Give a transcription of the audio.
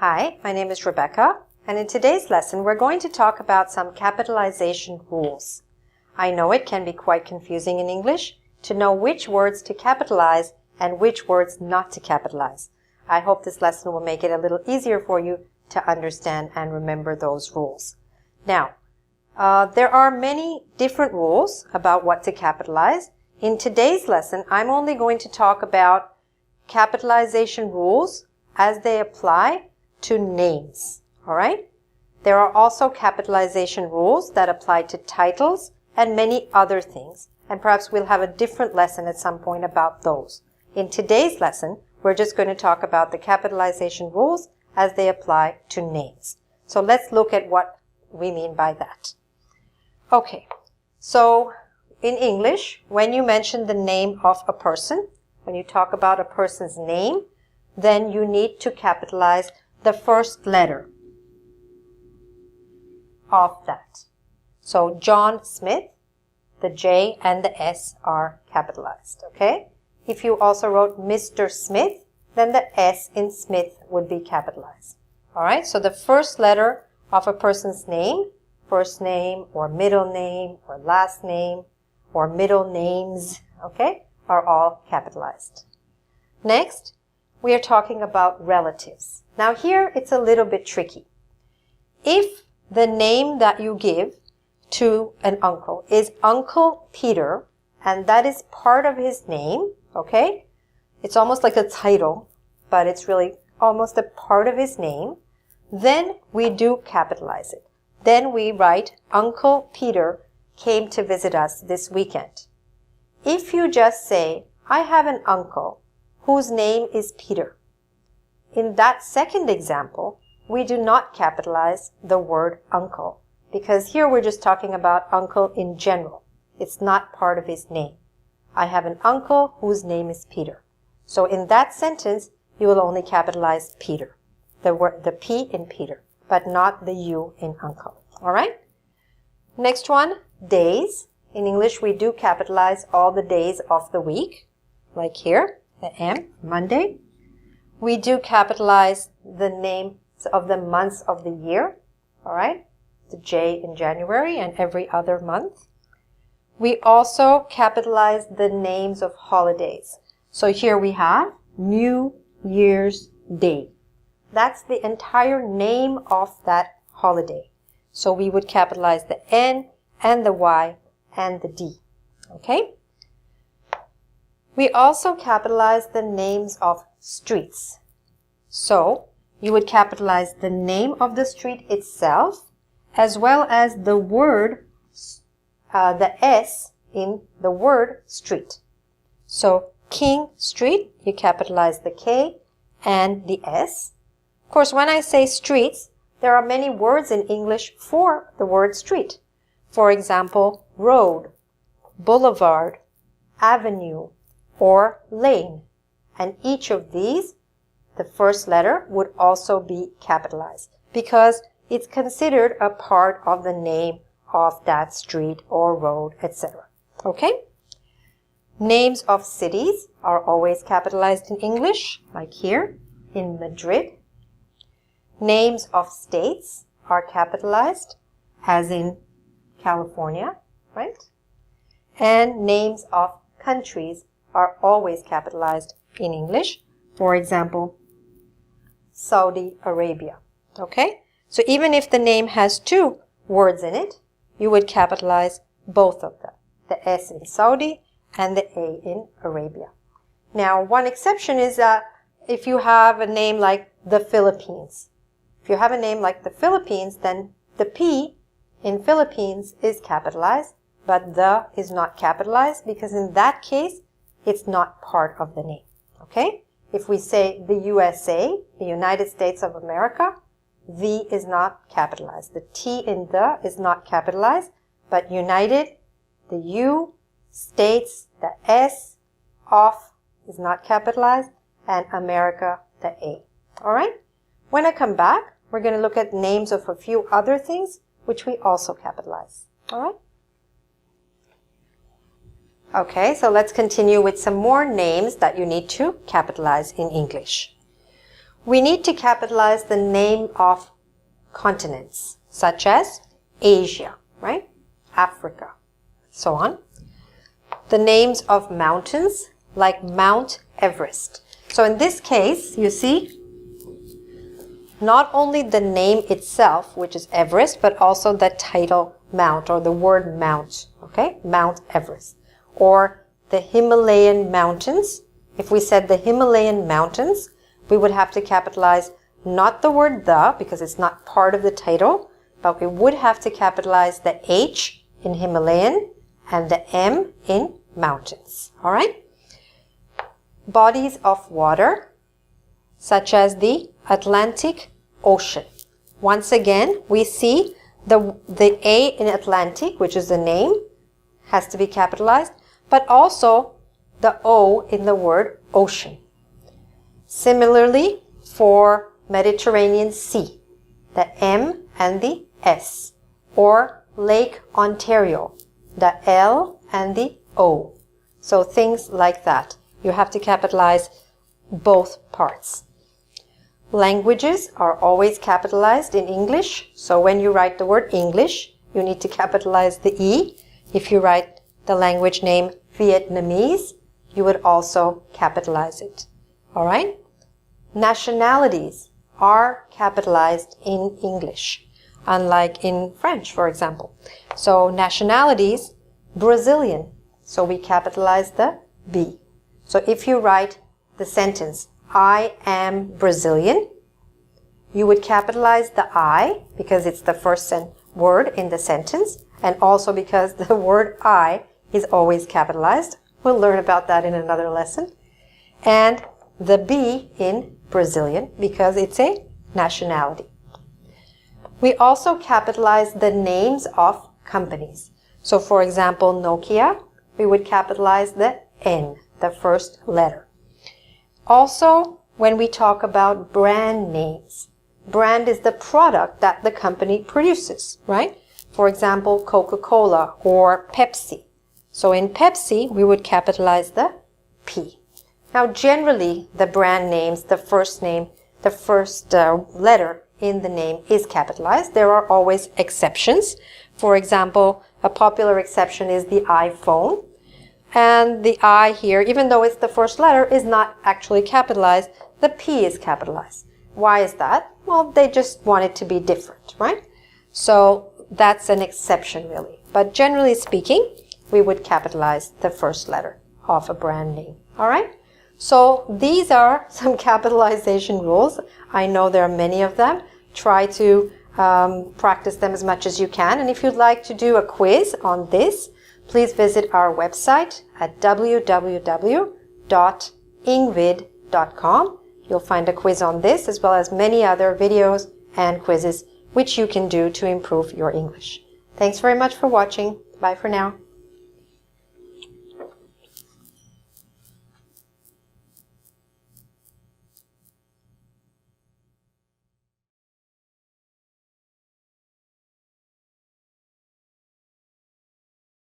Hi, my name is Rebecca, and in today's lesson we're going to talk about some capitalization rules. I know it can be quite confusing in English to know which words to capitalize and which words not to capitalize. I hope this lesson will make it a little easier for you to understand and remember those rules. Now, there are many different rules about what to capitalize. In today's lesson, I'm only going to talk about capitalization rules as they apply to names. All right? There are also capitalization rules that apply to titles and many other things. And perhaps we'll have a different lesson at some point about those. In today's lesson, we're just going to talk about the capitalization rules as they apply to names. So let's look at what we mean by that. Okay, so in English, when you mention the name of a person, when you talk about a person's name, then you need to capitalize the first letter of that. So John Smith, the J and the S are capitalized, okay? If you also wrote Mr. Smith, then the S in Smith would be capitalized. All right, so the first letter of a person's name, first name or middle name or last name or middle names, okay, are all capitalized. Next, we are talking about relatives. Now here it's a little bit tricky. If the name that you give to an uncle is Uncle Peter, and that is part of his name, okay? It's almost like a title, but it's really almost a part of his name. Then we do capitalize it. Then we write, Uncle Peter came to visit us this weekend. If you just say, I have an uncle whose name is Peter, in that second example, we do not capitalize the word uncle, because here we're just talking about uncle in general. It's not part of his name. I have an uncle whose name is Peter. So in that sentence, you will only capitalize Peter, the P in Peter, but not the U in uncle. All right? Next one, days. In English, we do capitalize all the days of the week, like here, the M, Monday. We do capitalize the names of the months of the year, all right? The J in January and every other month. We also capitalize the names of holidays. So here we have New Year's Day. That's the entire name of that holiday. So we would capitalize the N and the Y and the D, okay? We also capitalize the names of streets. So you would capitalize the name of the street itself, as well as the word, the S in the word street. So King Street, you capitalize the K and the S. Of course, when I say streets, there are many words in English for the word street. For example, road, boulevard, avenue, or lane. And each of these, the first letter would also be capitalized because it's considered a part of the name of that street or road, etc. Okay? Names of cities are always capitalized in English, like here in Madrid. Names of states are capitalized, as in California, right? And names of countries are always capitalized in English. For example, Saudi Arabia, okay? So even if the name has two words in it, you would capitalize both of them, the S in Saudi and the A in Arabia. Now, one exception is if you have a name like the Philippines. If you have a name like the Philippines, then the P in Philippines is capitalized, but the is not capitalized because in that case, it's not part of the name, okay? If we say the USA, the United States of America, the is not capitalized. The T in the is not capitalized, but United, the U, States, the S, of is not capitalized, and America, the A. All right? When I come back, we're going to look at names of a few other things which we also capitalize. All right? Okay, so let's continue with some more names that you need to capitalize in English. we need to capitalize the name of continents, such as Asia, right? Africa, so on. The names of mountains, like Mount Everest. So in this case, you see, not only the name itself, which is Everest, but also the title Mount, or the word Mount, okay? Mount Everest. Or the Himalayan mountains. If we said the Himalayan mountains, we would have to capitalize not the word the, because it's not part of the title, but we would have to capitalize the H in Himalayan and the M in mountains. All right? Bodies of water, such as the Atlantic Ocean. Once again, we see the A in Atlantic, which is the name, has to be capitalized, but also the O in the word ocean. Similarly, for Mediterranean Sea, the M and the S, or Lake Ontario, the L and the O. So things like that. You have to capitalize both parts. Languages are always capitalized in English. So when you write the word English, you need to capitalize the E. If you write the language name Vietnamese, you would also capitalize it. All right? Nationalities are capitalized in English, unlike in French, for example. So nationalities, Brazilian. So we capitalize the B. So if you write the sentence, I am Brazilian, you would capitalize the I because it's the first word in the sentence, and also because the word I is always capitalized. We'll learn about that in another lesson. And the B in Brazilian because it's a nationality. We also capitalize the names of companies. So for example, Nokia, we would capitalize the N, the first letter. Also, when we talk about brand names, brand is the product that the company produces, right? For example, Coca-Cola or Pepsi. So in Pepsi, we would capitalize the P. Now, generally, the brand names, the first name, the first letter in the name is capitalized. There are always exceptions. For example, a popular exception is the iPhone. And the I here, even though it's the first letter, is not actually capitalized. The P is capitalized. Why is that? Well, they just want it to be different, right? So that's an exception, really. But generally speaking, we would capitalize the first letter of a brand name. All right? So these are some capitalization rules. I know there are many of them. Try to practice them as much as you can. And if you'd like to do a quiz on this, please visit our website at www.ingvid.com. You'll find a quiz on this as well as many other videos and quizzes which you can do to improve your English. Thanks very much for watching. Bye for now.